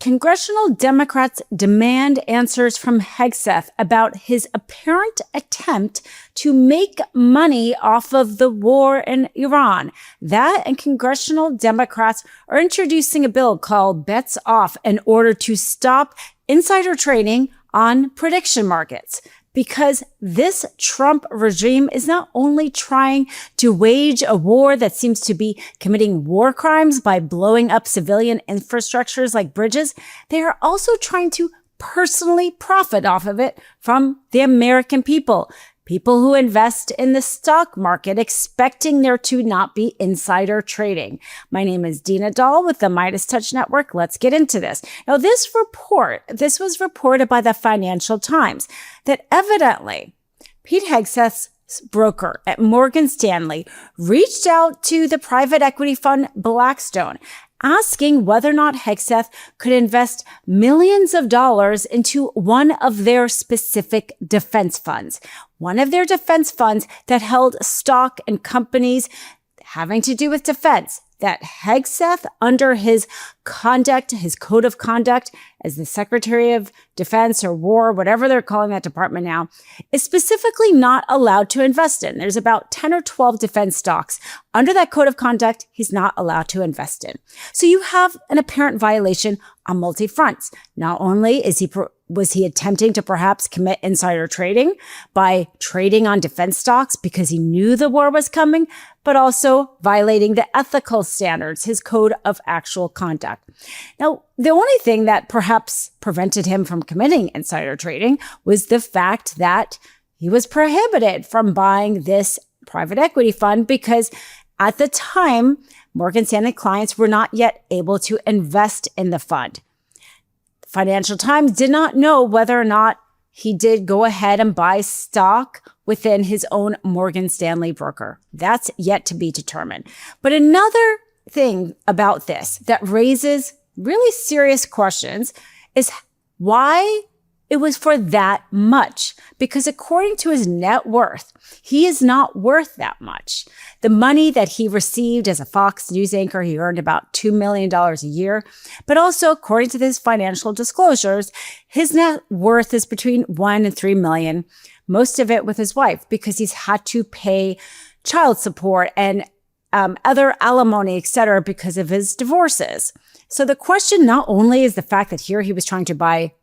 congressional Democrats demand answers from Hegseth about his apparent attempt to make money off of the war in Iran. That and congressional Democrats are introducing a bill called Bets Off in order to stop insider trading on prediction markets. Because this Trump regime is not only trying to wage a war that seems to be committing war crimes by blowing up civilian infrastructures like bridges, they are also trying to personally profit off of it from the American people. People who invest in the stock market expecting there to not be insider trading. My name is Dina Doll with the MeidasTouch Network. Let's get into this. Now, this was reported by the Financial Times that evidently Pete Hegseth's broker at Morgan Stanley reached out to the private equity fund Blackstone, asking whether or not Hegseth could invest millions of dollars into one of their specific defense funds. One of their defense funds that held stock in companies having to do with defense, that Hegseth, under his conduct, his code of conduct as the Secretary of Defense or War, whatever they're calling that department now, is specifically not allowed to invest in. There's about 10 or 12 defense stocks under that code of conduct he's not allowed to invest in. So you have an apparent violation on multi fronts. Not only was he attempting to perhaps commit insider trading by trading on defense stocks because he knew the war was coming, but also violating the ethical standards, his code of actual conduct. Now, the only thing that perhaps prevented him from committing insider trading was the fact that he was prohibited from buying this private equity fund because at the time, Morgan Stanley clients were not yet able to invest in the fund. Financial Times did not know whether or not he did go ahead and buy stock within his own Morgan Stanley broker. That's yet to be determined. But another thing about this that raises really serious questions is why it was for that much. Because according to his net worth, he is not worth that much. The money that he received as a Fox News anchor, he earned about $2 million a year. But also, according to his financial disclosures, his net worth is between $1 and $3 million, most of it with his wife, because he's had to pay child support and other alimony, etc., because of his divorces. So the question not only is the fact that here he was trying to buy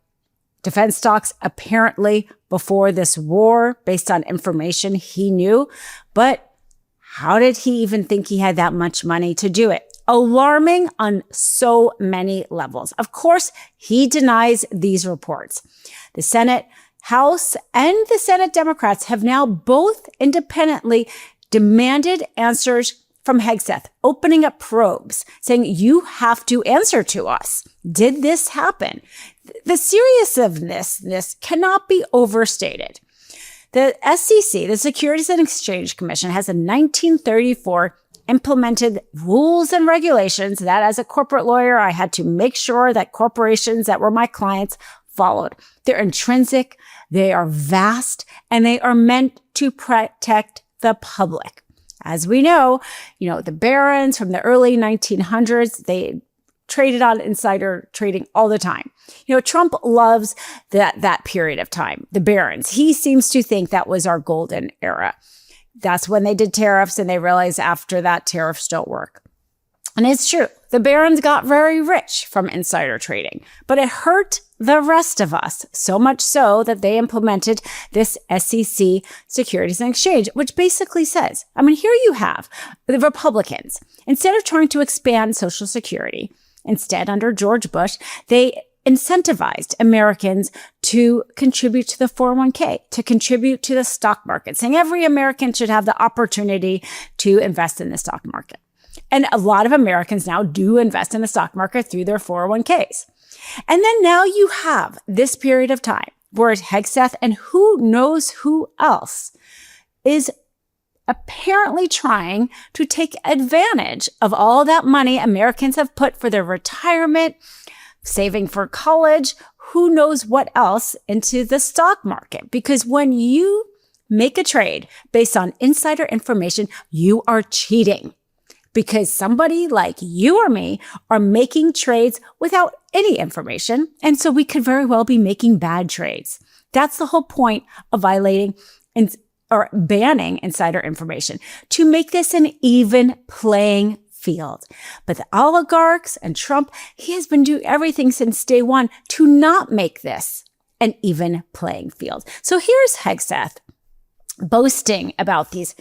defense stocks apparently before this war based on information he knew, but how did he even think he had that much money to do it? Alarming on so many levels. Of course, he denies these reports. The Senate, House, and the Senate Democrats have now both independently demanded answers from Hegseth, opening up probes, saying, you have to answer to us. Did this happen? The seriousness of this cannot be overstated. The SEC, the Securities and Exchange Commission, has in 1934 implemented rules and regulations that as a corporate lawyer, I had to make sure that corporations that were my clients followed. They're intrinsic, they are vast, and they are meant to protect the public. As we know, the barons from the early 1900s, they traded on insider trading all the time. Trump loves that period of time, the barons. He seems to think that was our golden era. That's when they did tariffs and they realized after that tariffs don't work. And it's true. The barons got very rich from insider trading, but it hurt the rest of us, so much so that they implemented this SEC Securities and Exchange, which basically says, here you have the Republicans. Instead of trying to expand Social Security, instead, under George Bush, they incentivized Americans to contribute to the 401k, to contribute to the stock market, saying every American should have the opportunity to invest in the stock market. And a lot of Americans now do invest in the stock market through their 401ks. And then now you have this period of time where Hegseth and who knows who else is apparently trying to take advantage of all that money Americans have put for their retirement, saving for college, who knows what else, into the stock market. Because when you make a trade based on insider information, you are cheating. because somebody like you or me are making trades without any information. And so we could very well be making bad trades. That's the whole point of violating or banning insider information, to make this an even playing field. But the oligarchs and Trump, he has been doing everything since day one to not make this an even playing field. So here's Hegseth boasting about these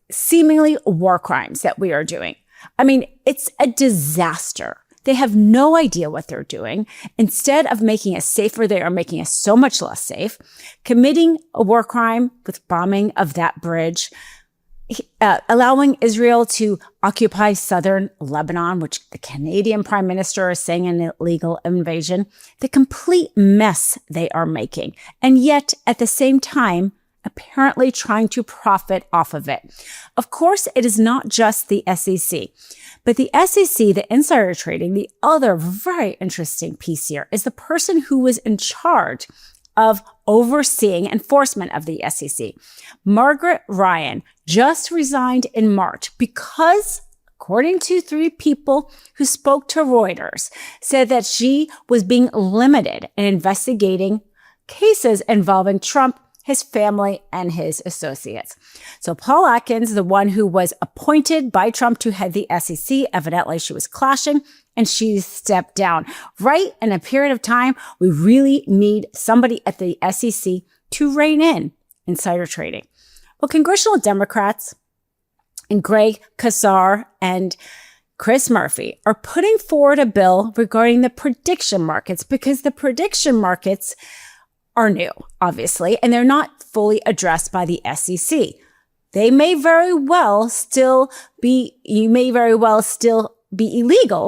seemingly war crimes that we are doing. I mean, it's a disaster. They have no idea what they're doing. Instead of making us safer, they are making us so much less safe. Committing a war crime with bombing of that bridge, allowing Israel to occupy southern Lebanon, which the Canadian Prime Minister is saying an illegal invasion, the complete mess they are making. And yet, at the same time, apparently trying to profit off of it. Of course, it is not just the SEC, but the SEC, the insider trading, the other very interesting piece here is the person who was in charge of overseeing enforcement of the SEC. Margaret Ryan just resigned in March because, according to 3 people who spoke to Reuters, said that she was being limited in investigating cases involving Trump, his family, and his associates. So Paul Atkins, the one who was appointed by Trump to head the SEC, evidently she was clashing and she stepped down. Right in a period of time, we really need somebody at the SEC to rein in insider trading. Well, congressional Democrats and Greg Casar and Chris Murphy are putting forward a bill regarding the prediction markets because the prediction markets are new, obviously, and they're not fully addressed by the SEC. They may very well still be illegal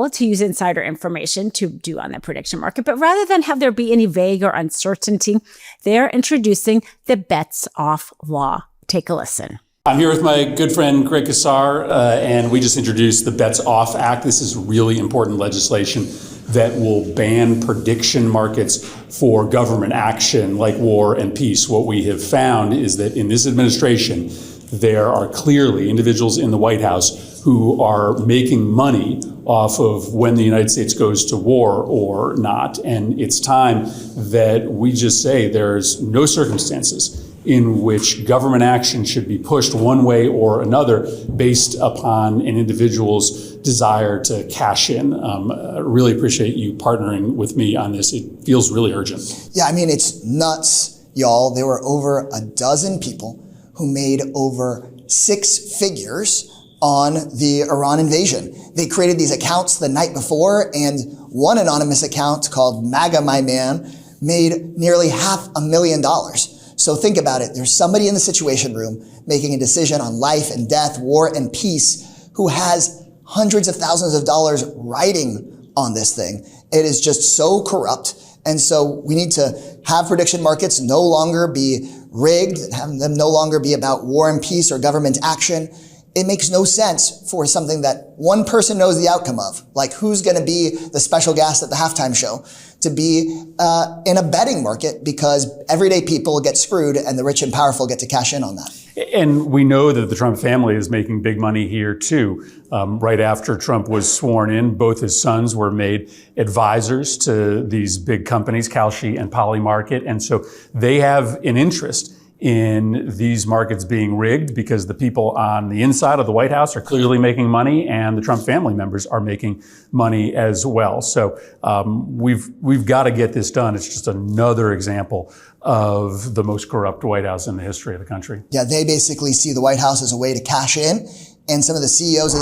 to use insider information to do on the prediction market, but rather than have there be any vague or uncertainty, they're introducing the bets off law. Take a listen. I'm here with my good friend Greg Casar, and we just introduced the Bets Off Act. This is really important legislation that will ban prediction markets for government action like war and peace. What we have found is that in this administration, there are clearly individuals in the White House who are making money off of when the United States goes to war or not. And it's time that we just say there's no circumstances in which government action should be pushed one way or another based upon an individual's desire to cash in. I really appreciate you partnering with me on this. It feels really urgent. Yeah, I mean, it's nuts, y'all. There were over a dozen people who made over 6 figures on the Iran invasion. They created these accounts the night before, and one anonymous account called MAGA My Man made nearly $500,000. So think about it. There's somebody in the Situation Room making a decision on life and death, war and peace, who has hundreds of thousands of dollars riding on this thing. It is just so corrupt. And so we need to have prediction markets no longer be rigged, have them no longer be about war and peace or government action. It makes no sense for something that one person knows the outcome of, like who's going to be the special guest at the halftime show, to be in a betting market because everyday people get screwed and the rich and powerful get to cash in on that. And we know that the Trump family is making big money here too. Right after Trump was sworn in, both his sons were made advisors to these big companies, Kalshi and Polymarket. And so they have an interest in these markets being rigged because the people on the inside of the White House are clearly making money and the Trump family members are making money as well. So we've got to get this done. It's just another example of the most corrupt White House in the history of the country. Yeah, they basically see the White House as a way to cash in, and some of the CEOs of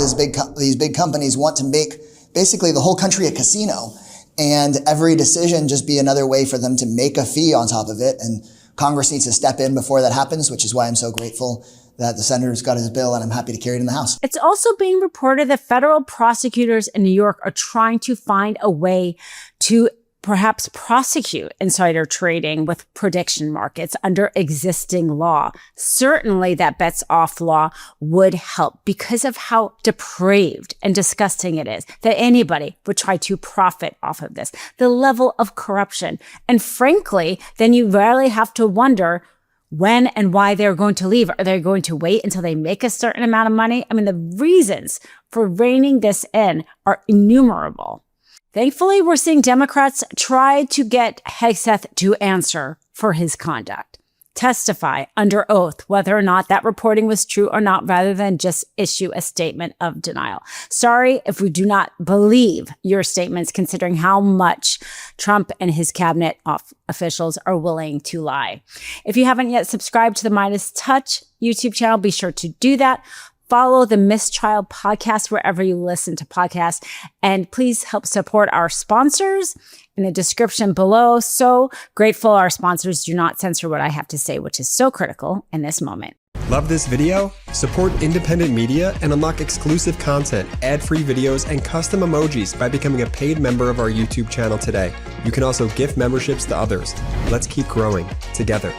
these big companies want to make basically the whole country a casino, and every decision just be another way for them to make a fee on top of it. And Congress needs to step in before that happens, which is why I'm so grateful that the senator's got his bill and I'm happy to carry it in the House. It's also being reported that federal prosecutors in New York are trying to find a way to perhaps prosecute insider trading with prediction markets under existing law. Certainly that bets off law would help because of how depraved and disgusting it is that anybody would try to profit off of this, the level of corruption. And frankly, then you rarely have to wonder when and why they're going to leave. Are they going to wait until they make a certain amount of money? I mean, the reasons for reining this in are innumerable. Thankfully, we're seeing Democrats try to get Hegseth to answer for his conduct, testify under oath whether or not that reporting was true or not, rather than just issue a statement of denial. Sorry if we do not believe your statements, considering how much Trump and his cabinet officials are willing to lie. If you haven't yet subscribed to the MeidasTouch YouTube channel, be sure to do that. Follow the Mistrial podcast wherever you listen to podcasts. And please help support our sponsors in the description below. So grateful our sponsors do not censor what I have to say, which is so critical in this moment. Love this video? Support independent media and unlock exclusive content, ad-free videos, and custom emojis by becoming a paid member of our YouTube channel today. You can also gift memberships to others. Let's keep growing together.